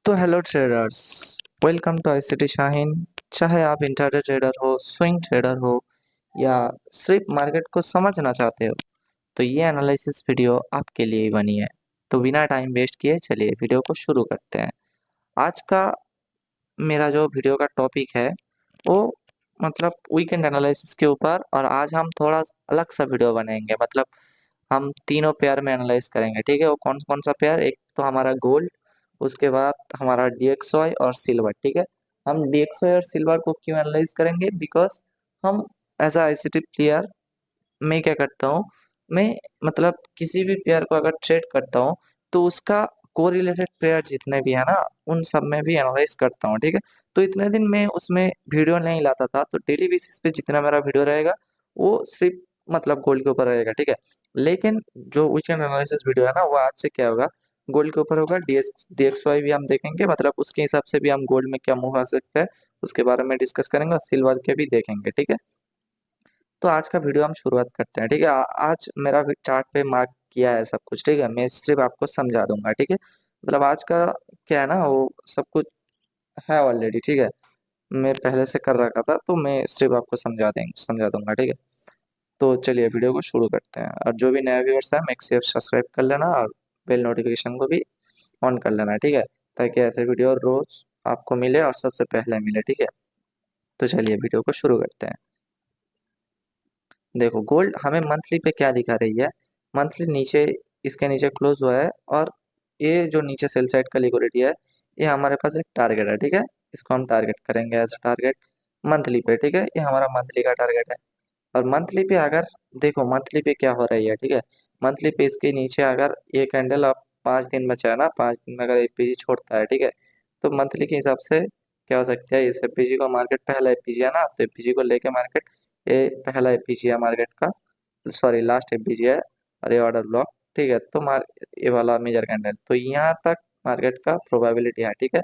तो hello traders, welcome to ICT Shaheen. चाहे आप इंट्राडे ट्रेडर हो, स्विंग ट्रेडर हो या सिर्फ मार्केट को समझना चाहते हो, तो ये एनालिसिस वीडियो आपके लिए ही बनी है। तो बिना टाइम वेस्ट किए चलिए वीडियो को शुरू करते हैं। आज का मेरा जो वीडियो का टॉपिक है वो मतलब वीकेंड एनालिसिस के ऊपर, और आज हम थोड़ा अलग सा वीडियो बनाएंगे। मतलब हम तीनों पेयर में एनालाइज करेंगे। ठीक है, वो कौन कौन सा पेयर? एक तो हमारा गोल्ड, उसके बाद हमारा डीएक्सवाई और सिल्वर। ठीक है, हम डीएक्सवाई और सिल्वर को क्यों एनालाइज करेंगे? बिकॉज हम एज अ आईसीटी प्लेयर, मैं क्या करता हूँ, मैं मतलब किसी भी पेयर को अगर ट्रेड करता हूँ तो उसका कोरिलेटेड पेयर जितने भी है ना, उन सब में भी एनालाइज करता हूँ। ठीक है, तो इतने दिन मैं उसमें वीडियो नहीं लाता था, तो डेली बेसिस पे जितना मेरा वीडियो रहेगा वो सिर्फ मतलब गोल्ड के ऊपर रहेगा। ठीक है, लेकिन जो वीकेंड एनालिसिस वीडियो है ना, वो आज से क्या होगा, गोल्ड के ऊपर होगा। डीएक्सवाई भी हम देखेंगे, मतलब उसके हिसाब से भी हम गोल्ड में क्या मूव आ सकता है उसके बारे में डिस्कस करेंगे, और सिल्वर के भी देखेंगे। ठीक है, तो आज का वीडियो हम शुरुआत करते हैं। ठीक है, आज मेरा चार्ट पे मार्क किया है सब कुछ। ठीक है, मैं सिर्फ आपको समझा दूंगा। ठीक है, मतलब आज का क्या है ना, वो सब कुछ है ऑलरेडी। ठीक है, मैं पहले से कर रखा था, तो मैं सिर्फ आपको समझा दूंगा। ठीक है, तो चलिए वीडियो को शुरू करते हैं। और जो भी नया व्यूअर्स है, मेक श्योर सब्सक्राइब कर लेना और बेल नोटिफिकेशन को भी ऑन कर लेना। ठीक है, ताकि ऐसे वीडियो रोज आपको मिले और सबसे पहले मिले। ठीक है, तो चलिए वीडियो को शुरू करते हैं। देखो, गोल्ड हमें मंथली पे क्या दिखा रही है। मंथली नीचे, इसके नीचे क्लोज हुआ है, और ये जो नीचे सेल साइड का लिक्विडिटी है, ये हमारे पास एक टारगेट है। ठीक है, इसको हम टारगेट करेंगे एज अ टारगेट मंथली पे। ठीक है, ये हमारा मंथली का टारगेट है। और मंथली पे अगर देखो, मंथली पे क्या हो रही है। ठीक है, मंथली पे इसके नीचे अगर ये कैंडल अब 5 दिन बचा है ना, 5 दिन में अगर एपीजी छोड़ता है, ठीक है, तो मंथली के हिसाब से क्या हो सकता है, इस एपीजी को मार्केट, पहला एपीजी है ना, तो एपीजी को लेके मार्केट, ये पहला एपीजी है मार्केट का, सॉरी लास्ट एपीजी है, और ये ऑर्डर ब्लॉक। ठीक है, तो ये वाला मेजर कैंडल, तो यहाँ तक मार्केट का प्रोबेबिलिटी है। ठीक है,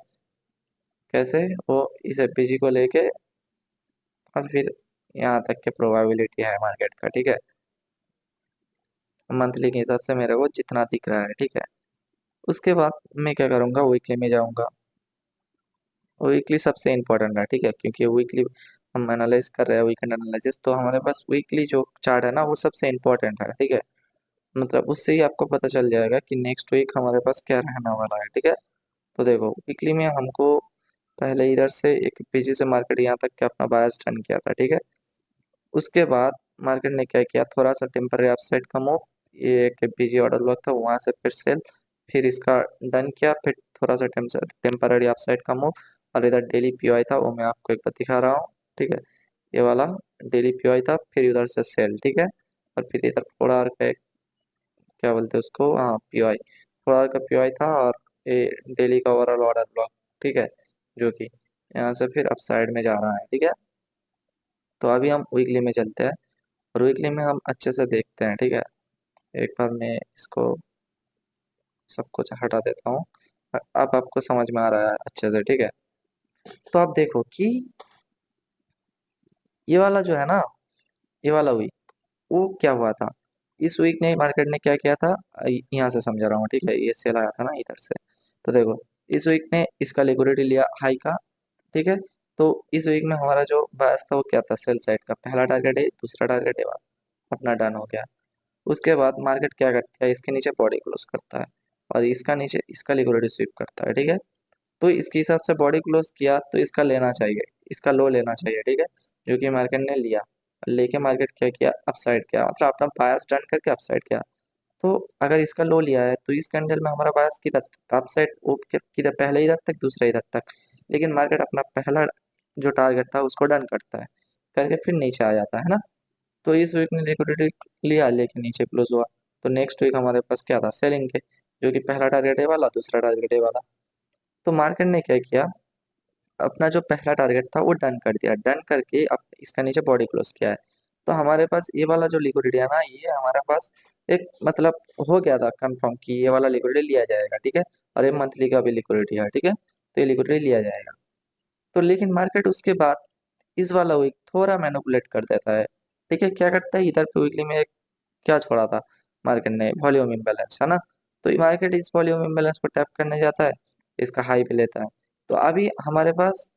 कैसे वो इस एपीजी को लेके, और फिर यहाँ तक के प्रोबेबिलिटी है मार्केट का। ठीक है, मंथली के हिसाब से मेरे को जितना दिख रहा है। ठीक है, उसके बाद मैं क्या करूँगा, वीकली में जाऊँगा। वीकली सबसे इम्पोर्टेंट है। ठीक है, क्योंकि वीकली हम एनालाइज कर रहे हैं, वीकेंड एनालिसिस, तो हमारे पास वीकली जो चार्ट है ना, वो सबसे इम्पोर्टेंट है। ठीक है, मतलब उससे ही आपको पता चल जाएगा कि नेक्स्ट वीक हमारे पास क्या रहने वाला है। ठीक है, तो देखो, वीकली में हमको पहले इधर से एक पीजी से मार्केट यहाँ तक के अपना बायस टर्न किया था। ठीक है, उसके बाद मार्केट ने क्या किया, थोड़ा सा टेम्पररी अपसाइड का मूव, ये एक पीजी ऑर्डर ब्लॉक था, वहां से फिर सेल, फिर इसका डन किया, फिर थोड़ा सा टेम्पररी अपसाइड का मूव, और इधर डेली पीओआई था, वो मैं आपको एक बार दिखा रहा हूँ। ठीक है, ये वाला डेली पीओआई था, फिर उधर से सेल। ठीक है, और फिर इधर 4 आवर का एक, क्या बोलते हैं उसको, हाँ पीओआई, 4 आवर का पीओआई था, और ये डेली का ओवरऑल ऑर्डर ब्लॉक। ठीक है, जो कि यहाँ से फिर अपसाइड में जा रहा है। ठीक है, तो अभी हम वीकली में चलते हैं, और वीकली में हम अच्छे से देखते हैं। ठीक है, एक बार मैं इसको सब कुछ हटा देता हूँ। अब आपको समझ में आ रहा है अच्छे से। ठीक है, तो आप देखो कि ये वाला जो है ना, ये वाला वीक, वो क्या हुआ था, इस वीक ने मार्केट ने क्या किया था, यहाँ से समझा रहा हूँ। ठीक है, ये सेल आया था ना इधर से, तो देखो इस वीक ने इसका लिक्विडिटी लिया हाई का। ठीक है, तो इस वीक में हमारा जो बायस था वो क्या था, सेल साइड का, पहला टारगेट है, दूसरा टारगेट है, अपना डन हो गया। उसके बाद मार्केट क्या करता है, इसके नीचे बॉडी क्लोज करता है, और इसका नीचे इसका लिक्विडिटी स्वीप करता है। ठीक है, तो इसके हिसाब से बॉडी क्लोज किया, तो इसका लेना चाहिए, इसका लो लेना चाहिए। ठीक है, जो कि मार्केट ने लिया, लेके मार्केट क्या किया, अपसाइड किया, मतलब अपना बायस डन करके अपसाइड किया। तो अगर इसका लो लिया है, तो इस कैंडल में हमारा बायस किधर तक, अपसाइड, किधर, पहले इधर तक, दूसरा इधर तक, लेकिन मार्केट अपना पहला जो टारगेट था उसको डन करता है, करके फिर नीचे आ जाता है ना। तो इस वीक ने लिक्विडिटी लिया, लेकिन नीचे क्लोज हुआ, तो नेक्स्ट वीक हमारे पास क्या था, सेलिंग के, जो कि पहला टारगेट है वाला, दूसरा टारगेट है वाला। तो मार्केट ने क्या किया, अपना जो पहला टारगेट था वो डन कर दिया, डन करके अब इसका नीचे बॉडी क्लोज किया है। तो हमारे पास ये वाला जो लिक्विडिटी है ना, ये हमारे पास एक मतलब हो गया था कंफर्म कि ये वाला लिक्विडिटी लिया जाएगा। ठीक है, और ये मंथली का भी लिक्विडिटी है। ठीक है, तो ये लिक्विडिटी लिया जाएगा। तो लेकिन मार्केट उसके बाद इस वाला वीक थोड़ा मैनिपुलेट कर देता है। ठीक है, क्या करता है, इधर पे वीकली में क्या छोड़ा था मार्केट ने, वॉल्यूम इम्बैलेंस है ना, तो मार्केट इस वॉल्यूम इम्बैलेंस को टैप करने जाता है, इसका हाई भी लेता है। तो अभी हमारे पास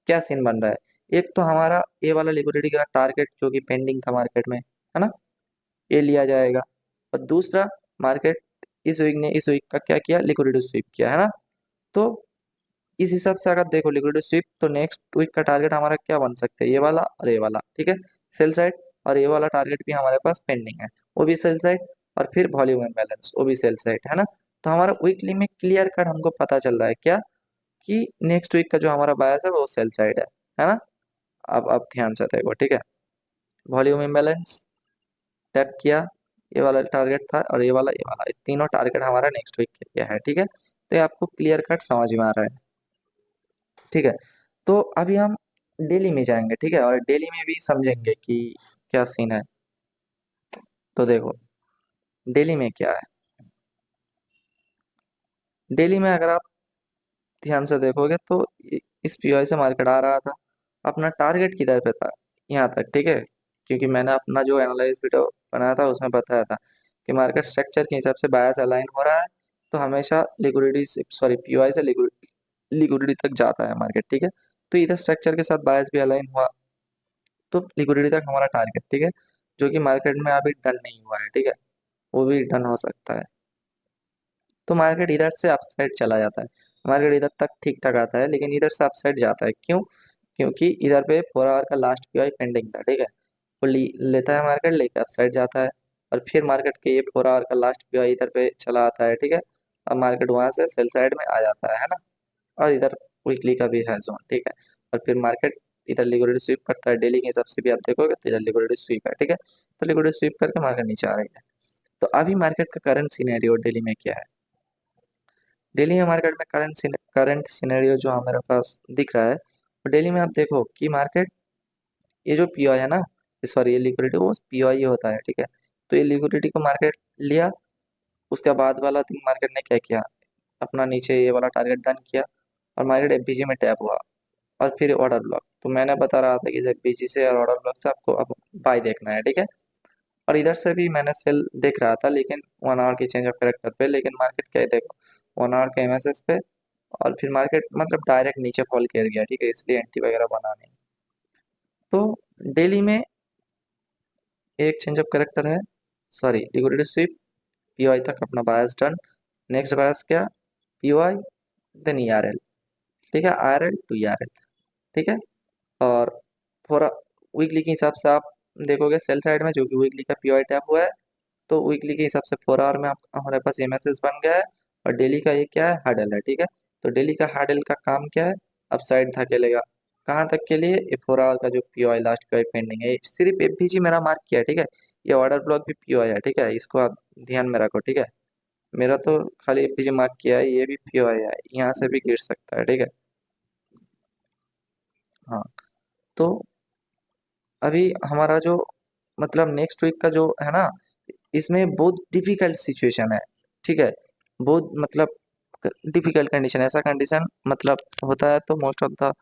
क्या सीन बन रहा है, एक तो हमारा ये वाला लिक्विडिटी का टारगेट जो कि पेंडिंग था मार्केट में, है ना, ये लिया जाएगा। और दूसरा, मार्केट इस वीक का क्या किया, लिक्विडिटी स्वीप किया, है ना। तो इस हिसाब से अगर देखो लिक्विडिटी स्वीप, तो नेक्स्ट वीक का टारगेट हमारा क्या बन सकता है, ये वाला और ये वाला, ठीक है, सेल साइड। और ये वाला टारगेट भी हमारे पास पेंडिंग है, वो भी सेल साइड। और फिर वॉल्यूम बैलेंस, वो भी सेल साइड, है ना। तो हमारा वीकली में क्लियर कट हमको पता चल रहा है क्या, कि नेक्स्ट वीक का जो हमारा बायस है वो सेल साइड है ना। अब ध्यान से देखो, ठीक है, वॉल्यूम इम्बैलेंस टैप किया, ये वाला टारगेट था और ये वाला ये तीनों टारगेट हमारा नेक्स्ट वीक के लिए है, ठीक है। तो ये आपको क्लियर कट समझ में आ रहा है, ठीक है। तो अभी हम डेली में जाएंगे, ठीक है, और डेली में भी समझेंगे कि क्या सीन है। तो देखो डेली में क्या है, डेली में अगर आप ध्यान से देखोगे तो इस पीओआई से मार्केट आ रहा था, अपना टारगेट किधर पे था, यहाँ तक, ठीक है। क्योंकि मैंने अपना जो एनालाइज वीडियो बनाया था उसमें बताया था कि मार्केट स्ट्रक्चर के हिसाब से बायस अलाइन हो रहा है, तो हमेशा लिक्विडिटी, सॉरी, पीओआई से लिक्विडिटी तक जाता है मार्केट, ठीक है। तो इधर स्ट्रक्चर के साथ बायस भी अलाइन हुआ, तो लिक्विडिटी तक हमारा टारगेट, ठीक है, जो कि मार्केट में अभी डन नहीं हुआ है, ठीक है, वो भी डन हो सकता है। तो मार्केट इधर से अपसाइड चला जाता है, मार्केट इधर तक ठीक ठाक आता है, लेकिन इधर से अपसाइड जाता है, क्यों, क्योंकि इधर पे 4 आवर का लास्ट पीआई पेंडिंग था, ठीक है। वो लेता है मार्केट, लेके अपसाइड जाता है। और फिर मार्केट के ये 4 आवर का लास्ट पीआई इधर पे चला आता है, ठीक है। अब मार्केट वहां से सेल साइड में आ जाता है ना। और इधर वीकली का भी है जोन, ठीक है। और फिर मार्केट इधर लिक्विडिटी स्वीप करता है, डेली के हिसाब से भी आप देखोगे तो इधर लिक्विडिटी स्वीप है, ठीक है। तो लिक्विडिटी स्वीप करके मार्केट नीचे आ रही है। तो अभी मार्केट का करंट सिनेरियो डेली में क्या है, डेली में मार्केट में करंट सिनेरियो जो हमारे पास दिख रहा है, तो डेली में आप देखो कि मार्केट, ये जो पीओआई है ना, सॉरी, ये लिक्विडिटी वो पीओआई होता है, ठीक है। तो ये लिक्विडिटी को मार्केट लिया, उसके बाद वाला दिन मार्केट ने क्या किया, अपना नीचे ये वाला टारगेट डन किया, और मार्केट एफबीजी में टैप हुआ, और फिर ऑर्डर ब्लॉक। तो मैंने बता रहा था कि जब बीजी से और ऑर्डर ब्लॉक से आपको अब बाय देखना है, ठीक है। और इधर से भी मैंने सेल देख रहा था, लेकिन 1 आवर की चेंज ऑफ करेक्टर पे, लेकिन मार्केट क्या है देखो, 1 आवर के एमएसएस पे, और फिर मार्केट मतलब डायरेक्ट नीचे फॉल कर गया, ठीक है, इसलिए एंटी वगैरह बना नहीं। तो डेली में एक चेंज ऑफ करेक्टर है, सॉरी, लिक्विडिटी स्वीप, पीओआई तक अपना बायस डन। नेक्स्ट बायस क्या, पीओआई, देन ईआरएल, ठीक है, आरएल टू ईआरएल, ठीक है। और थोड़ा वीकली के हिसाब से आप देखोगे सेल साइड में, जो कि वीकली का पीओआई टैप हुआ है, तो वीकली के हिसाब से 4 आवर में हमारे पास एमएसएस बन गया है। और डेली का ये क्या है, हार्डल है, ठीक है। तो डेली का हार्डल का काम क्या है, अपसाइड धकेलेगा, कहाँ तक के लिए, ये 4 आवर का जो पीओआई लास्ट पीओआई पेंडिंग है, ये सिर्फ एफबीजी मेरा मार्क किया है, ठीक है। ये ऑर्डर ब्लॉक भी पीओआई है, ठीक है, इसको आप ध्यान में रखो, ठीक है। मेरा तो खाली एफबीजी मार्क किया है, ये भी पीओआई है, यहाँ से भी गिर सकता है, ठीक है। हाँ। तो अभी हमारा जो मतलब नेक्स्ट वीक का जो है ना, इसमें बहुत डिफिकल्ट सिचुएशन है, ठीक है, बहुत मतलब डिफिकल्ट कंडीशन, ऐसा कंडीशन मतलब होता है तो मोस्ट ऑफ द,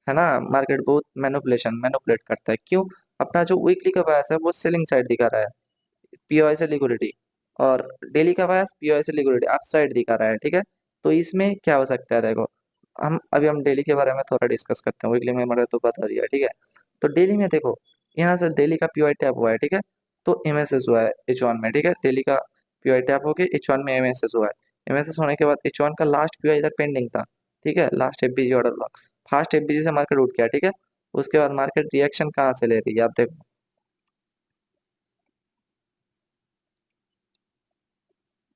है ना, मार्केट बहुत मैनिपुलेट करता है, क्यों, अपना जो वीकली का बायस है वो सेलिंग साइड दिखा रहा है, पीओआई से लिक्विडिटी, और डेली का बायस पीओआई से लिक्विडिटी अप साइड दिखा रहा है, ठीक है। तो इसमें क्या हो सकता है देखो, हम डेली के बारे में थोड़ा डिस्कस करते हैं, वीकली में मैंने तो बता दिया, ठीक है। तो डेली में देखो, यहाँ से डेली का पीओआई टैप हुआ है, ठीक है, तो एमएसएस हुआ है H1 में, ठीक है, डेली का पीओआई टैप हो गया, H1 में एमएसएस हुआ है। एमएसएस होने के बाद H1 का लास्ट पीओआई इधर पेंडिंग था, ठीक है, last FBG order block, fast FBG से मार्केट उठ गया, ठीक है। उसके बाद मार्केट रिएक्शन कहाँ से ले रही है आप देखो,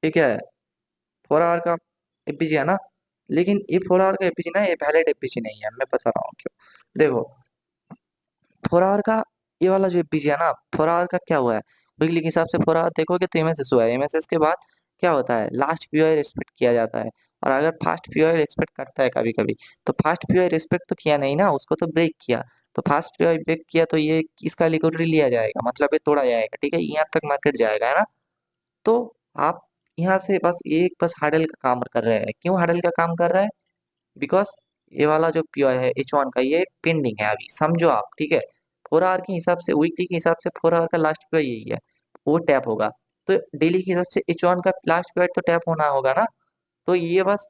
ये क्या है, 4 आवर का एपीजी है ना, लेकिन ये 4 आवर का एपीजी ना, ये वैलिड एपीजी नहीं है, मैं बता रहा हूँ क्यों। देखो 4 आवर का ये वाला जो एपीजी है ना, 4 आवर का क्या हुआ है, वीकली के हिसाब से 4 आवर देखोगे तो एमएसएस हुआ है, एमएसएस के बाद क्या होता है, लास्ट पीओआई रिस्पेक्ट किया जाता है। और अगर फास्ट पीओआई रिस्पेक्ट करता है कभी कभी, तो फास्ट पीओआई रिस्पेक्ट तो किया नहीं ना, उसको तो ब्रेक किया। तो फास्ट पीओआई ब्रेक किया तो ये इसका लिक्विडिटी लिया जाएगा, मतलब ये तोड़ा जाएगा, ठीक है, यहाँ तक मार्केट जाएगा, है ना। तो आप यहाँ से बस हार्डल का काम कर रहे हैं, क्यों हार्डल का काम कर रहा है, बिकॉज ये वाला जो पीओ है H1 का, ये पेंडिंग है अभी, समझो आप, ठीक है। 4 आवर के हिसाब से, वीकली के हिसाब से 4 आवर का लास्ट पीओ यही है, वो टैप होगा। तो डेली के हिसाब से H1 का लास्ट पीओ तो टैप होना होगा ना। तो ये बस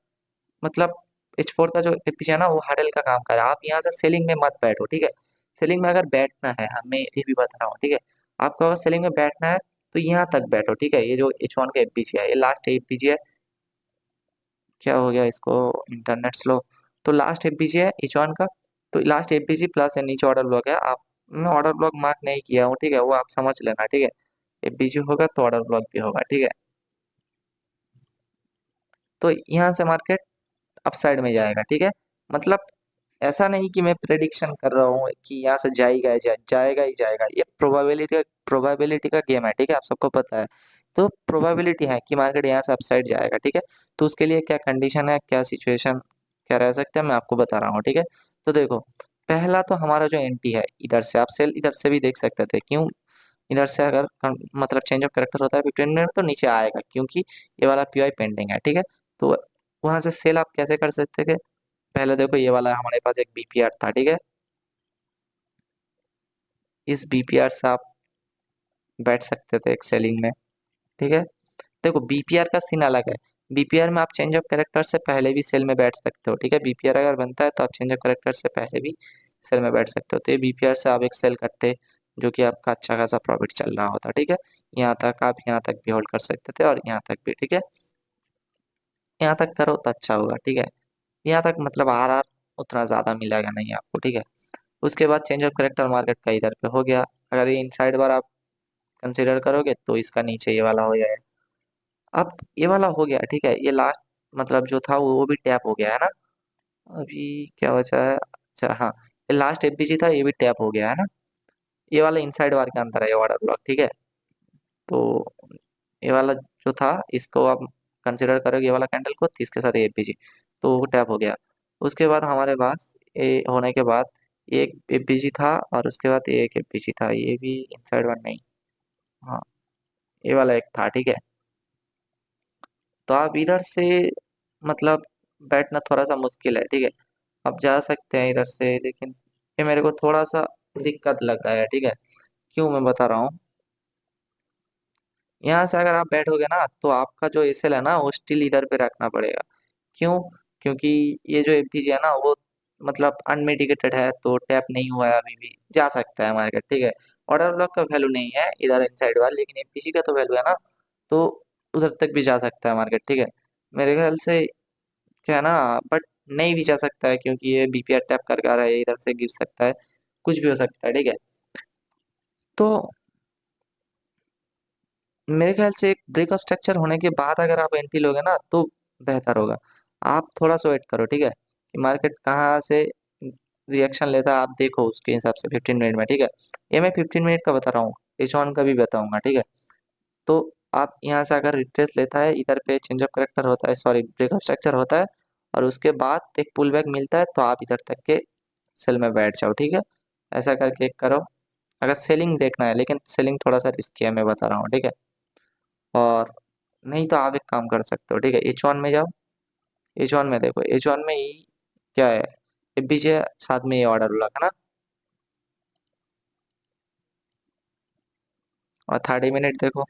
मतलब H4 का जो एपीजे है ना वो हार्डल का काम कर रहा है। आप यहाँ से सेलिंग में मत बैठो, ठीक है। सेलिंग में अगर बैठना है, मैं ये भी बता रहा हूँ, ठीक है। आपको अगर सेलिंग में बैठना है तो यहाँ तक बैठो, ठीक है। ये जो H1 का एपीजे है, ये लास्ट एपीजे है। क्या हो गया इसको, इंटरनेट स्लो। तो लास्ट एपीजे है H1 का। तो लास्ट एपीजे प्लस नीचे ऑर्डर ब्लॉक है। आप, मैं ऑर्डर ब्लॉक मार्क नहीं किया हूँ, ठीक है, वो आप समझ लेना, ठीक है। एपीजे होगा तो ऑर्डर ब्लॉक भी होगा, ठीक है। तो यहाँ से मार्केट अपसाइड में जाएगा, ठीक है। मतलब ऐसा नहीं कि मैं प्रेडिक्शन कर रहा हूँ कि यहाँ से जाएगा ही जाएगा। ये प्रोबेबिलिटी का गेम है, ठीक है, आप सबको पता है। तो प्रोबेबिलिटी है कि मार्केट यहाँ से अपसाइड जाएगा, ठीक है। तो उसके लिए क्या कंडीशन है, क्या सिचुएशन, क्या रह सकते हैं, मैं आपको बता रहा हूँ, ठीक है। तो देखो, पहला तो हमारा जो एंटी है, इधर से आप सेल इधर से भी देख सकते थे। क्यों? इधर से अगर मतलब चेंज ऑफ करेक्टर होता है 15 मिनट तो नीचे आएगा, क्योंकि ये वाला पीआई पेंडिंग है, ठीक है। तो वहां से सेल आप कैसे कर सकते थे? पहले देखो, ये वाला हमारे पास एक बीपीआर था, ठीक है। इस बीपीआर से आप बैठ सकते थे एक सेलिंग में, ठीक है। देखो, बीपीआर का सीन अलग है। बीपीआर में आप चेंज ऑफ कैरेक्टर से पहले भी सेल में बैठ सकते हो, ठीक है। बीपीआर अगर बनता है तो आप चेंज ऑफ कैरेक्टर से पहले भी सेल में बैठ सकते हो। तो ये बीपीआर से आप एक सेल करते, जो कि आपका अच्छा खासा प्रॉफिट चल रहा होता, ठीक है। यहाँ तक आप यहाँ तक भी होल्ड कर सकते थे और यहाँ तक भी, ठीक है। यहाँ तक करो तो अच्छा होगा, ठीक है। यहाँ तक मतलब आर उतना ज्यादा मिलेगा नहीं आपको, ठीक है। उसके बाद चेंज ऑफ करेक्टर मार्केट का इधर पे हो गया। अगर ये इनसाइड बार आप कंसिडर करोगे तो इसका नीचे ये वाला हो जाएगा। अब ये वाला हो गया, ठीक है। ये लास्ट मतलब जो था वो भी टैप हो गया है ना। अभी क्या बचा है, अच्छा हाँ, ये लास्ट एफबीजी था, ये भी टैप हो गया है ना। ये वाला इनसाइड बार के अंदर है ये वाटर ब्लॉक, ठीक है। तो ये वाला जो था, इसको आप कंसिडर करोगे ये वाला कैंडल को, तो इसके साथ ये एफबीजी, तो वो टैप हो गया। उसके बाद हमारे पास ये होने के बाद एक एफबीजी था और उसके बाद ये एक एफबीजी था, ये भी इनसाइड वन नहीं, हाँ, ये वाला एक था, ठीक है। तो आप इधर से मतलब बैठना थोड़ा सा मुश्किल है, ठीक है। आप जा सकते हैं इधर से, लेकिन ये मेरे को थोड़ा सा दिक्कत लग रहा है, ठीक है। क्यों, मैं बता रहा हूँ। यहाँ से अगर आप बैठोगे ना तो आपका जो एसएल है ना वो स्टिल इधर पे रखना पड़ेगा। क्यों? क्योंकि ये जो एफबीजी है ना वो मतलब अनमिटिगेटेड है, तो टैप नहीं हुआ है अभी भी, जा सकता है मार्केट, ठीक है। ऑर्डर ब्लॉक का वैल्यू नहीं है इधर इनसाइड वाला, लेकिन एफबीजी का तो वैल्यू है ना। तो उधर तक भी जा सकता है मार्केट, ठीक है। मेरे ख्याल से क्या है ना, बट नहीं भी जा सकता है क्योंकि ये बीपीआर टैप कर आ रहा है, इधर से गिर सकता है, कुछ भी हो सकता है, ठीक है। तो मेरे ख्याल से एक ब्रेक ऑफ स्ट्रक्चर होने के बाद अगर आप एंट्री लोगे ना तो बेहतर होगा। आप थोड़ा सा वेट करो, ठीक है, कि मार्केट कहाँ से रिएक्शन लेता है, आप देखो उसके हिसाब से 15 मिनट में, ठीक है। ये मैं 15 मिनट का बता रहा हूँ, H1 का भी बताऊंगा, ठीक है। तो आप यहाँ से अगर रिट्रेस लेता है, इधर पे चेंज ऑफ करेक्टर होता है, सॉरी ब्रेक ऑफ स्ट्रक्चर होता है, और उसके बाद एक पुल बैक मिलता है, तो आप इधर तक के सेल में बैठ जाओ, ठीक है। ऐसा करके करो अगर सेलिंग देखना है, लेकिन सेलिंग थोड़ा सा रिस्की है, मैं बता रहा हूँ, ठीक है। और नहीं तो आप एक काम कर सकते हो, ठीक है, H1 में जाओ। H1 में देखो, H1 में ही क्या है, एफबीजे साथ में ये ऑर्डर लगा ना। और 30 मिनट देखो,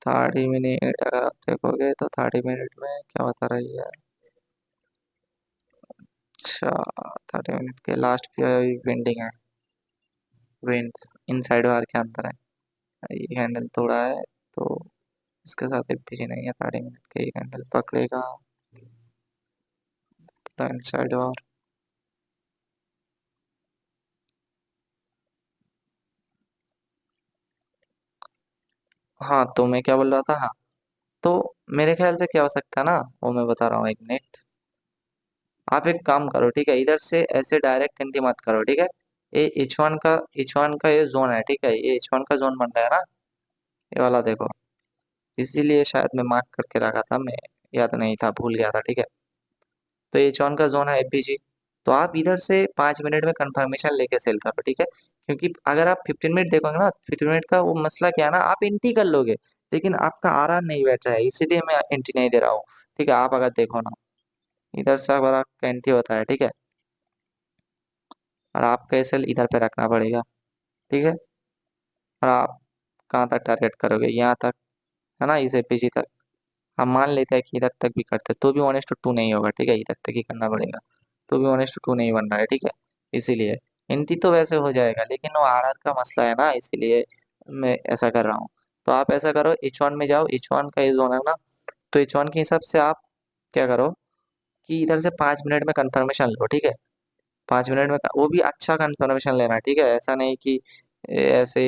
30 मिनट अगर आप देखोगे तो 30 मिनट में क्या बता रही है। अच्छा, 30 मिनट के लास्ट पे पेंडिंग है, विंड इनसाइड वार के अंदर है, ये हैंडल तोड़ा है, तो इसके साथ एफबीजे नहीं है, 30 मिनट के ही हैंडल पकड़ेगा, इनसाइड वार। हाँ, तो मैं क्या बोल रहा था, हाँ। तो मेरे ख्याल से क्या हो सकता है ना, वो मैं बता रहा हूँ, एक मिनट। आप एक काम करो, ठीक है, इधर से ऐसे डायरेक्ट एंट्री मत करो, ठीक है। ये एच वन का ये जोन है, ठीक है, ये H1 का जोन बन रहा है ना, ये वाला देखो। इसीलिए शायद मैं मार्क करके रखा था, मैं याद नहीं था, भूल गया था, ठीक है। तो H1 का जोन है एफबीजी। तो आप इधर से 5 मिनट में कंफर्मेशन लेके सेल करो, ठीक है। क्योंकि अगर आप 15 मिनट देखोगे ना, 15 मिनट का वो मसला क्या है ना, आप एंट्री कर लोगे, लेकिन आपका आरा नहीं बैठ रहा है, इसीलिए मैं एंट्री नहीं दे रहा हूँ, ठीक है। आप अगर देखो ना, इधर से अगर आपका एंट्री होता है, ठीक है, और आपका एसएल इधर पे रखना पड़ेगा, ठीक है। और आप कहाँ तक टारगेट करोगे, यहाँ तक है ना, इस एपीजी तक। हम मान लेते हैं कि इधर तक भी करते तो भी 1:2 नहीं होगा, ठीक है, इधर तक ही करना पड़ेगा, तो भी 1:2 नहीं बन रहा है, ठीक है। इसीलिए एनटी तो वैसे हो जाएगा, लेकिन वो आरआर का मसला है ना, इसीलिए मैं ऐसा कर रहा हूँ। तो आप ऐसा करो, H1 में जाओ, H1 का ये जोन है ना, तो H1 के हिसाब से आप क्या करो कि इधर से 5 मिनट में कंफर्मेशन लो, ठीक है। 5 मिनट में वो भी अच्छा कंफर्मेशन लेना, ठीक है, ऐसा नहीं कि ऐसे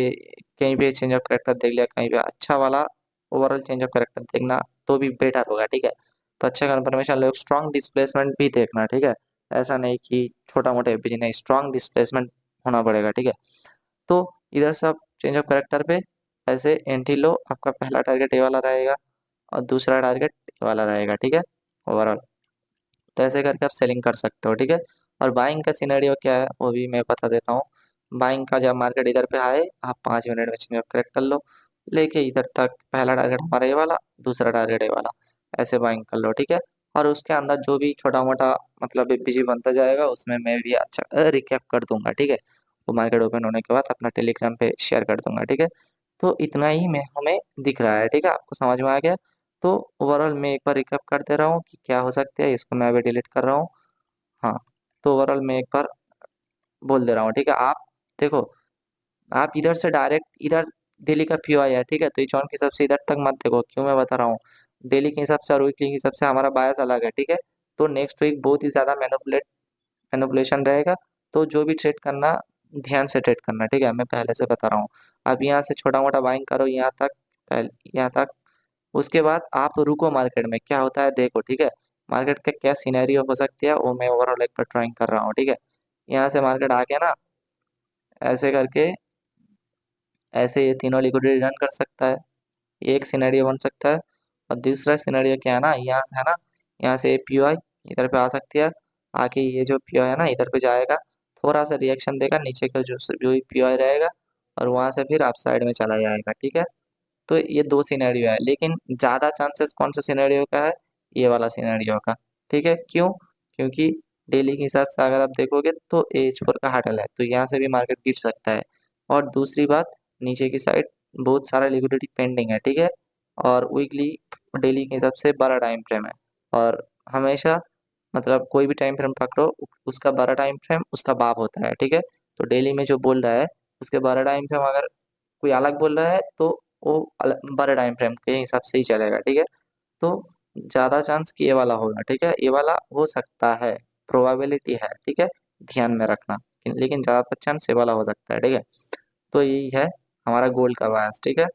कहीं पे चेंज ऑफ करेक्टर देख लिया, कहीं पे अच्छा वाला ओवरऑल चेंज ऑफ करेक्टर देखना तो भी बेटर होगा, ठीक है। तो अच्छा कंफर्मेशन लो, स्ट्रॉन्ग डिस्प्लेसमेंट भी देखना, ठीक है। ऐसा नहीं कि छोटा मोटा एफबीजी नहीं, स्ट्रॉन्ग डिस्प्लेसमेंट होना पड़ेगा, ठीक है। तो इधर से आप चेंज ऑफ करेक्टर पे ऐसे एंट्री लो, आपका पहला टारगेट ये वाला रहेगा और दूसरा टारगेट ये वाला रहेगा, ठीक है, ओवरऑल। तो ऐसे करके आप सेलिंग कर सकते हो, ठीक है। और बाइंग का सिनेरियो क्या है वो भी मैं बता देता हूँ। बाइंग का जब मार्केट इधर पे आए, आप 5 मिनट में चेंज करेक्ट कर लो, लेके इधर तक पहला टारगेट हमारा ये वाला, दूसरा टारगेट ये वाला, ऐसे बाइंग कर लो, ठीक है। और उसके अंदर जो भी छोटा मोटा मतलब बीजी बनता जाएगा उसमें मैं भी अच्छा रिकैप कर दूंगा, ठीक है। वो मार्केट ओपन होने के बाद अपना टेलीग्राम पे शेयर कर दूंगा, ठीक है। तो इतना ही मैं हमें दिख रहा है, ठीक है, आपको समझ में आ गया। तो ओवरऑल मैं एक बार रिकैप कर दे रहा हूँ कि क्या हो सकता है, इसको मैं अभी डिलीट कर रहा हूँ। हाँ, तो ओवरऑल मैं एक बार बोल दे रहा हूँ, ठीक है। आप देखो, आप इधर से डायरेक्ट इधर डेली का पीओआई है, ठीक है, तो इच ऑन के हिसाब से इधर तक मत देखो, क्यों मैं बता रहा हूँ। डेली के हिसाब से और वीकली के हिसाब से हमारा बायस अलग है, ठीक है। तो नेक्स्ट वीक बहुत ही ज़्यादा मैनिपुलेशन रहेगा, तो जो भी ट्रेड करना ध्यान से ट्रेड करना, ठीक है, मैं पहले से बता रहा हूँ। अब यहाँ से छोटा मोटा बाइंग करो यहाँ तक, यहाँ तक, उसके बाद आप रुको, मार्केट में क्या होता है देखो, ठीक है। मार्केट का क्या सिनेरियो हो सकती है वो मैं ओवरऑल एक बार ड्राइंग कर रहा हूँ, ठीक है। यहाँ से मार्केट आ गया ना, ऐसे करके ऐसे ये तीनों लिक्विडिटी रन कर सकता है, ये एक सिनेरियो बन सकता है। और दूसरा सिनेरियो क्या है ना, यहाँ से है ना, यहाँ से पीओआई इधर पे आ सकती है, आके ये जो पीओआई है ना इधर पे जाएगा, थोड़ा सा रिएक्शन देगा नीचे का जो पीओआई रहेगा, और वहां से फिर अप साइड में चला जाएगा, ठीक है। तो ये दो सिनेरियो है, लेकिन ज़्यादा चांसेस कौन सा सिनेरियो का है, ये वाला सिनेरियो का, ठीक है। क्यों? क्योंकि डेली के हिसाब से अगर आप देखोगे तो H4 का हार्डल है, तो यहाँ से भी मार्केट गिर सकता है। और दूसरी बात, नीचे की साइड बहुत सारा लिक्विडिटी पेंडिंग है, ठीक है। और वीकली डेली के हिसाब से बड़ा टाइम फ्रेम है, और हमेशा मतलब कोई भी टाइम फ्रेम पकड़ो, उसका बड़ा टाइम फ्रेम उसका बाप होता है, ठीक है। तो डेली में जो बोल रहा है उसके बड़ा टाइम फ्रेम अगर कोई अलग बोल रहा है तो वो बड़े टाइम फ्रेम के हिसाब से ही चलेगा, ठीक है। तो ज़्यादा चांस कि ये वाला होगा, ठीक है, ये वाला हो सकता है, प्रोबेबिलिटी है, ठीक है, ध्यान में रखना। लेकिन ज़्यादातर चांस ये वाला हो सकता है, ठीक है। तो यही है हमारा गोल्ड का बायस, ठीक है,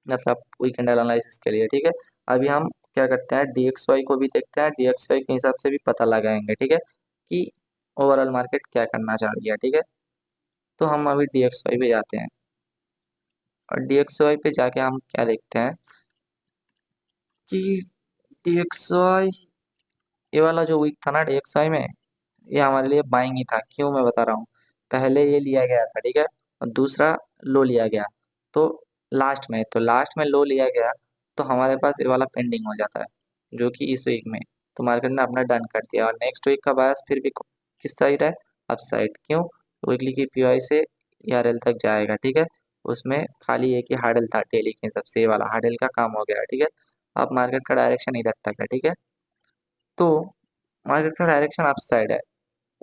मतलब वीकेंड एनालिसिस के लिए, ठीक है। अभी हम क्या करते हैं, DXY को भी देखते हैं, DXY के हिसाब से भी पता लगाएंगे, ठीक है, कि ओवरऑल मार्केट क्या करना चाह रही है, ठीक है। तो हम अभी DXY पे जाते हैं, और DXY पे जाके हम क्या देखते हैं कि DXY, ये वाला जो वीक था ना DXY में, ये हमारे लिए बाइंग ही था। क्यों मैं बता रहा हूँ, पहले ये लिया गया था, ठीक है, और दूसरा लो लिया गया, तो लास्ट में लो लिया गया, तो हमारे पास ये वाला पेंडिंग हो जाता है, जो कि इस वीक में, तो मार्केट ने अपना डन कर दिया। और नेक्स्ट वीक का बायस फिर भी किस साइड है, अप साइड। क्यों? वीकली की पीआई से ERL तक जाएगा, ठीक है। उसमें खाली एक ही हार्डल था डेली के हिसाब से, ये वाला हार्डल का काम हो गया, ठीक है। अब मार्केट का डायरेक्शन इधर तक है, ठीक है। तो मार्केट का डायरेक्शन अप साइड है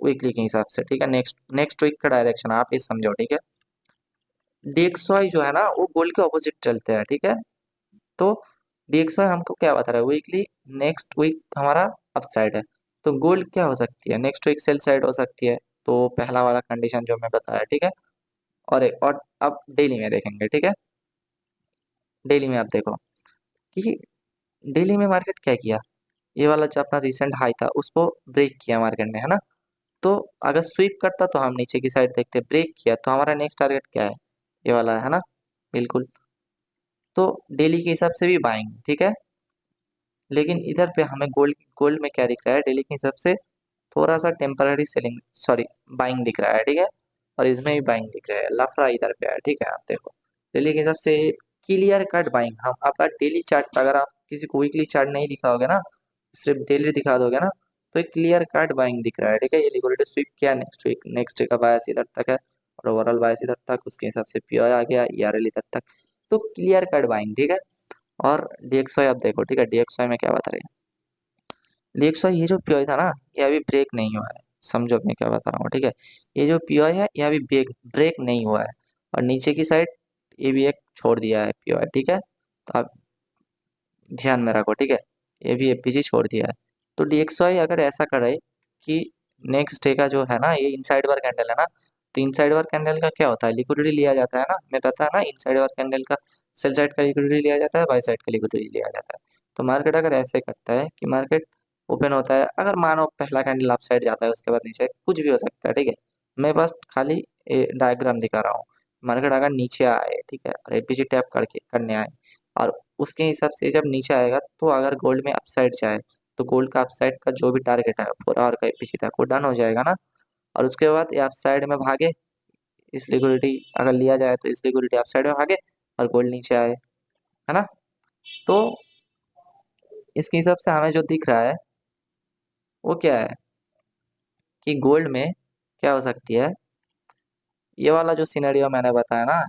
वीकली के हिसाब से, ठीक है। नेक्स्ट नेक्स्ट वीक का डायरेक्शन आप ये समझो, ठीक है। DXY जो है ना वो गोल्ड के ऑपोजिट चलते हैं, ठीक है। तो DXY हमको क्या बता रहा है, वीकली नेक्स्ट वीक हमारा अप साइड है, तो गोल्ड क्या हो सकती है, नेक्स्ट वीक सेल साइड हो सकती है। तो पहला वाला कंडीशन जो मैं बताया, ठीक है। और एक और अब डेली में देखेंगे, ठीक है। डेली में आप देखो कि डेली में मार्केट क्या किया, ये वाला जो अपना रिसेंट हाई था उसको ब्रेक किया मार्केट ने, है ना। तो अगर स्वीप करता तो हम नीचे की साइड देखते, ब्रेक किया तो हमारा नेक्स्ट टारगेट क्या है, ये वाला है ना, बिल्कुल। तो डेली के हिसाब से भी बाइंग, ठीक है। लेकिन इधर पे हमें गोल्ड गोल्ड में क्या दिख रहा है, डेली के हिसाब से थोड़ा सा टेम्पररी सेलिंग, सॉरी, बाइंग दिख रहा है, ठीक है। और इसमें भी बाइंग दिख रहा है, लफड़ा इधर पे है, ठीक है। आप देखो डेली के हिसाब से क्लियर कट बाइंग, हम आपका डेली चार्ट, अगर आप किसी को वीकली चार्ट नहीं दिखाओगे ना, सिर्फ डेली दिखा दोगे ना, तो एक क्लियर कट बाइंग दिख रहा है, ठीक है। ये लिक्विडिटी स्वीप किया, नेक्स्ट वीक का बायस इधर तक है, और ओवरऑल बायस इधर तक, उसके हिसाब से पीओ आ गया, ERL इधर तक, तो क्लियर कट बाइंग, ठीक है। और DXY आप देखो, ठीक है, DXY में क्या बता रही है। DXY ये जो पीओई था ना, ये अभी ब्रेक नहीं हुआ है। समझो मैं क्या बता रहा हूँ, ठीक है। ये जो पीओई है ये अभी ब्रेक ब्रेक नहीं हुआ है। और नीचे की साइड ये भी एक छोड़ दिया है पीओई, ठीक है। तो आप ध्यान में रखो, ठीक है। ये भी एपीजी छोड़ दिया है। तो DXY अगर ऐसा करे कि नेक्स्ट डे का जो है ना, ये इनसाइड वार कैंडल है ना, तो इनसाइड वार कैंडल का क्या होता है, लिक्विडिटी लिया जाता है ना, हमें पता है ना, इनसाइड वार कैंडल का सेल साइड का लिक्विडिटी लिया जाता है, बाय साइड का लिक्विडिटी लिया जाता है। तो मार्केट अगर ऐसे करता है कि मार्केट ओपन होता है, अगर मानो पहला कैंडल अप साइड जाता है, उसके बाद नीचे, कुछ भी हो सकता है, ठीक है। मैं बस खाली डायग्राम दिखा रहा हूँ। मार्केट अगर नीचे आए, ठीक है, और एपीजी टैप करके करने आए, और उसके हिसाब से जब नीचे आएगा, तो अगर गोल्ड में अपसाइड जाए, तो गोल्ड का अपसाइड का जो भी टारगेट है 4 आवर का एपीजी तक, वो डन हो जाएगा ना। और उसके बाद ये अपसाइड में भागे, इस लिक्विडिटी अगर लिया जाए तो इस लिक्विडिटी अपसाइड में भागे, और गोल्ड नीचे आए, है ना। तो इसके हिसाब से हमें जो दिख रहा है वो क्या है कि गोल्ड में क्या हो सकती है, ये वाला जो सिनेरियो मैंने बताया ना,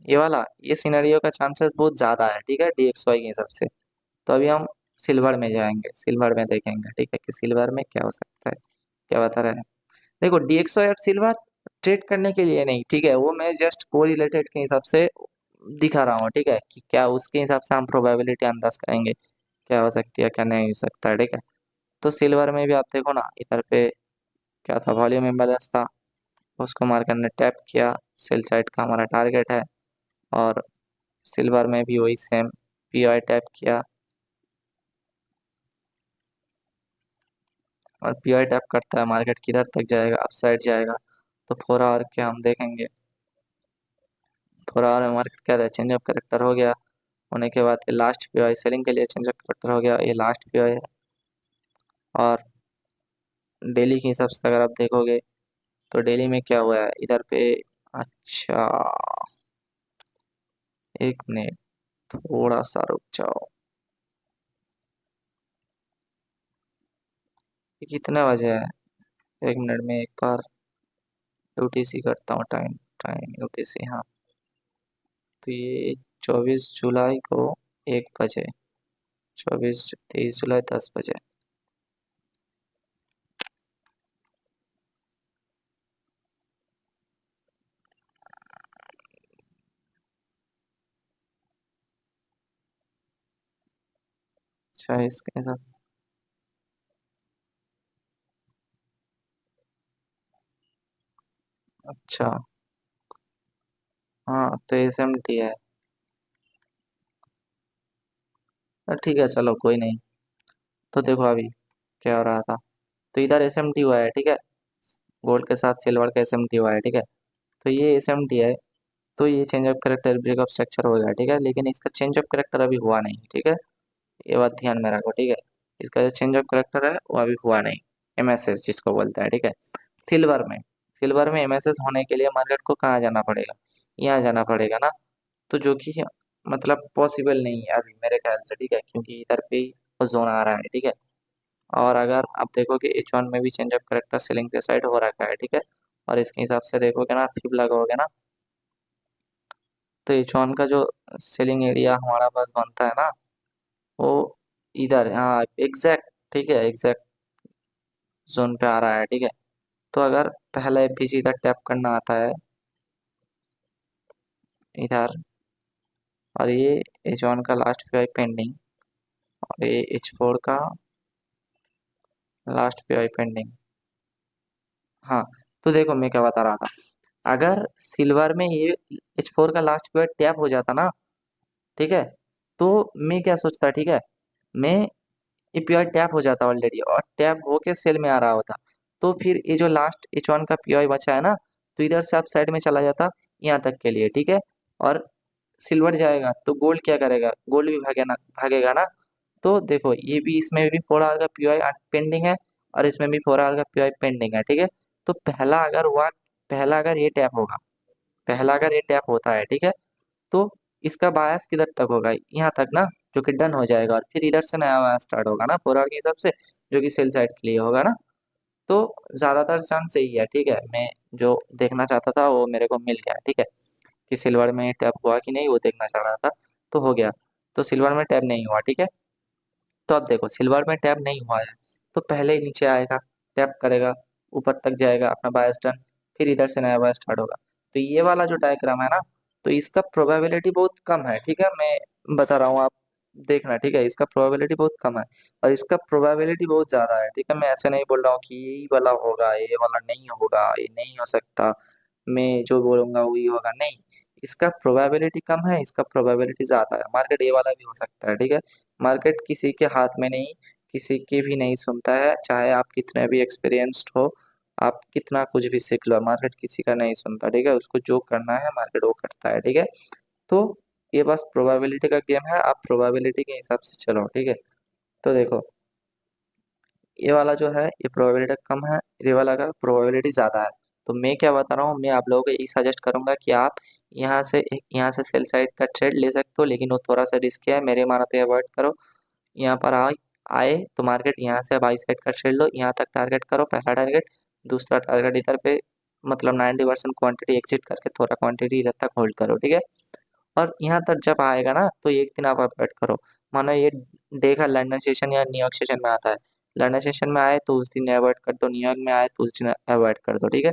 ये वाला, ये सिनेरियो का चांसेस बहुत ज़्यादा है, ठीक है, DXY के हिसाब से। तो अभी हम सिल्वर में जाएंगे, सिल्वर में देखेंगे, ठीक है, कि सिल्वर में क्या हो सकता है, क्या बता रहे हैं। देखो, DXY और सिल्वर ट्रेड करने के लिए नहीं, ठीक है, वो मैं जस्ट को रिलेटेड के हिसाब से दिखा रहा हूँ, ठीक है, कि क्या उसके हिसाब से हम प्रोबेबिलिटी अंदाज करेंगे, क्या हो सकती है क्या नहीं हो सकता है, ठीक है। तो सिल्वर में भी आप देखो ना, इधर पे क्या था, वॉल्यूम इम्बैलेंस था, उसको मार्केट ने टैप किया, सेल साइड का हमारा टारगेट है। और सिल्वर में भी वही सेम, पीआई टैप किया, और पीआई टैप करता है, मार्केट किधर तक जाएगा, अपसाइड जाएगा। तो 4 आवर के हम देखेंगे, 4 आवर में मार्केट क्या था, चेंज ऑफ करेक्टर हो गया, होने के बाद ये लास्ट पीआई सेलिंग के लिए चेंज ऑफ करेक्टर हो गया, ये लास्ट पीआई है। और डेली के हिसाब से अगर आप देखोगे, तो डेली में क्या हुआ है इधर पे। अच्छा, एक मिनट, थोड़ा सा रुक जाओ। ये कितने बजे है, एक मिनट में एक बार यूटीसी करता हूँ, टाइम टाइम यूटीसी, हाँ। तो ये 24 जुलाई को 1 बजे, 23 जुलाई 10 बजे। अच्छा, इसके हिसाब, अच्छा, हाँ, तो SMT है। ठीक है, चलो कोई नहीं। तो देखो अभी क्या हो रहा था, तो इधर SMT हुआ है, ठीक है, गोल्ड के साथ सिल्वर का SMT हुआ है, ठीक है। तो ये SMT है, तो ये change of character break of structure हो गया, ठीक है, लेकिन इसका चेंज ऑफ करेक्टर अभी हुआ नहीं, ठीक है। ये बात ध्यान में रखो, ठीक है। इसका जो चेंज ऑफ करेक्टर है वो अभी हुआ नहीं, MSS जिसको बोलते हैं, ठीक है। सिल्वर में, सिल्वर में MSS होने के लिए मार्केट को कहाँ जाना पड़ेगा, यहाँ जाना पड़ेगा ना। तो जो कि मतलब पॉसिबल नहीं है अभी मेरे ख्याल से, ठीक है, क्योंकि इधर पे ही वो जोन आ रहा है, ठीक है। और अगर आप देखोगे H1 में भी चेंज ऑफ करेक्टर सेलिंग के साइड हो रखा है, ठीक है। और इसके हिसाब से देखोगे ना, फिब लगाओगे ना, तो H1 का जो सेलिंग एरिया हमारा पास बनता है ना, वो इधर, हाँ एग्जैक्ट, ठीक है, एग्जैक्ट जोन पे आ रहा है, ठीक है। तो अगर पहला एपीजी इधर टैप करना आता है, इधर, और ये H1 का लास्ट पीआई पेंडिंग, और ये H4 का लास्ट पीआई पेंडिंग, हाँ। तो देखो मैं क्या बता रहा था, अगर सिल्वर में ये H4 का लास्ट पीआई टैप हो जाता ना, ठीक है, तो मैं क्या सोचता, ठीक है, मैं पीआई टैप हो जाता ऑलरेडी, और टैप होके सेल में आ रहा होता, तो फिर ये जो लास्ट H1 का पीआई बचा है ना, तो इधर से आप साइड में चला जाता यहाँ तक के लिए, ठीक है। और सिल्वर जाएगा तो गोल्ड क्या करेगा, गोल्ड भी भागेगा ना। तो देखो, ये भी, इसमें भी 4 आवर का पीआई पेंडिंग है, और इसमें भी 4 आवर का पीआई पेंडिंग है, ठीक है। तो पहला अगर ये टैप होगा, पहला अगर ये टैप होता है, ठीक है, तो इसका बायस किधर तक होगा, यहाँ तक ना, जो कि डन हो जाएगा, और फिर इधर से नया बायस स्टार्ट होगा ना 4 आवर के हिसाब से, जो कि सेल साइड के लिए होगा ना। तो ज्यादातर चांस यही है, ठीक है, मैं जो देखना चाहता था वो मेरे को मिल गया, ठीक है, कि सिल्वर में टैप हुआ कि नहीं वो देखना चाह रहा था, तो हो गया। तो सिल्वर में टैप नहीं हुआ, ठीक है। तो अब देखो सिल्वर में टैप नहीं हुआ है, तो पहले ही नीचे आएगा, टैप करेगा, ऊपर तक जाएगा, अपना बायस डन, फिर इधर से नया बायस स्टार्ट होगा। तो ये वाला जो डायग्राम है ना, तो इसका प्रोबेबिलिटी बहुत कम है, ठीक है, मैं बता रहा हूँ, आप देखना, ठीक है, इसका प्रोबेबिलिटी बहुत कम है और इसका प्रोबेबिलिटी बहुत ज्यादा है, ठीक है। मैं ऐसे नहीं बोल रहा हूँ कि यही वाला होगा, ये वाला नहीं होगा, ये नहीं हो सकता, मैं जो बोलूंगा वही होगा, नहीं, इसका प्रोबेबिलिटी कम है, इसका प्रोबेबिलिटी ज्यादा है। मार्केट ये वाला भी हो सकता है, ठीक है। मार्केट किसी के हाथ में नहीं, किसी की भी नहीं सुनता है, चाहे आप कितने भी एक्सपीरियंस्ड हो, आप कितना कुछ भी सीख लो, मार्केट किसी का नहीं सुनता, ठीक है। उसको जो करना है मार्केट वो करता है, ठीक है। तो ये बस प्रोबेबिलिटी का गेम है, आप प्रोबेबिलिटी के हिसाब से चलो, ठीक है। तो देखो ये वाला जो है ये प्रोबेबिलिटी कम है, ये वाला का प्रोबेबिलिटी ज्यादा है। तो मैं क्या बता रहा हूँ, मैं आप लोगों को यही सजेस्ट करूंगा कि आप यहाँ से सेल साइड का ट्रेड ले सकते हो, लेकिन वो थोड़ा सा रिस्की है, मेरे माना तो अवॉइड करो। यहाँ पर आए तो मार्केट यहाँ से बाई साइड का ट्रेड लो, यहाँ तक टारगेट करो, पहला टारगेट, दूसरा टारगेट इधर पे, मतलब 90% क्वांटिटी एग्जिट करके थोड़ा क्वांटिटी इधर तक होल्ड करो, ठीक है। और यहाँ तक जब आएगा ना तो एक दिन आप अवॉइड करो। मानो ये डे का लंदन सेशन या न्यूयॉर्क सेशन में आता है, लंदन सेशन में आए तो उस दिन अवॉइड कर दो, न्यूयॉर्क में आए तो उस दिन अवॉइड कर दो, ठीक है।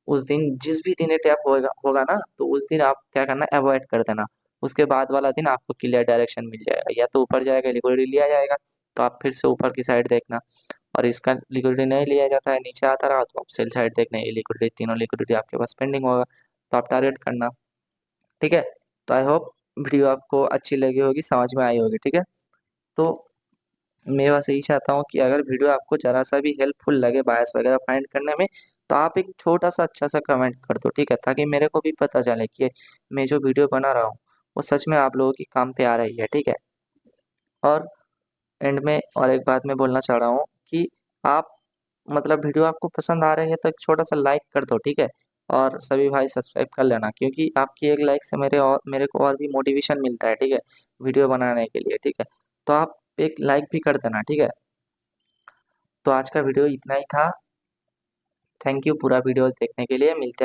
उस दिन जिस भी दिन ये टैप होगा होगा ना, तो उस दिन आप क्या करना, अवॉइड कर देना। उसके बाद वाला दिन आपको क्लियर डायरेक्शन मिल जाएगा, या तो ऊपर जाएगा, लिक्विडिटी लिया जाएगा, तो आप फिर से ऊपर की साइड देखना, और इसका लिक्विडिटी नहीं लिया जाता है, नीचे आता रहा, तो आप सेल साइड देखना, ये लिक्विडिटी, तीनों लिक्विडिटी आपके पास पेंडिंग होगा, तो आप टारगेट करना, ठीक है। तो आई होप वीडियो आपको अच्छी लगी होगी, समझ में आई होगी, ठीक है। तो मैं बस यही चाहता हूँ कि अगर वीडियो आपको जरा सा भी हेल्पफुल लगे बायस वगैरह फाइंड करने में, तो आप एक छोटा सा अच्छा सा कमेंट कर दो, ठीक है, ताकि मेरे को भी पता चले कि मैं जो वीडियो बना रहा हूँ वो सच में आप लोगों की काम पे आ रही है, ठीक है। और एंड में और एक बात मैं बोलना चाह रहा हूँ कि आप, मतलब वीडियो आपको पसंद आ रही है तो एक छोटा सा लाइक कर दो, ठीक है। और सभी भाई सब्सक्राइब कर लेना, क्योंकि आपकी एक लाइक से मेरे को और भी मोटिवेशन मिलता है, ठीक है, वीडियो बनाने के लिए, ठीक है। तो आप एक लाइक भी कर देना, ठीक है। तो आज का वीडियो इतना ही था। थैंक यू पूरा वीडियो देखने के लिए, मिलते हैं।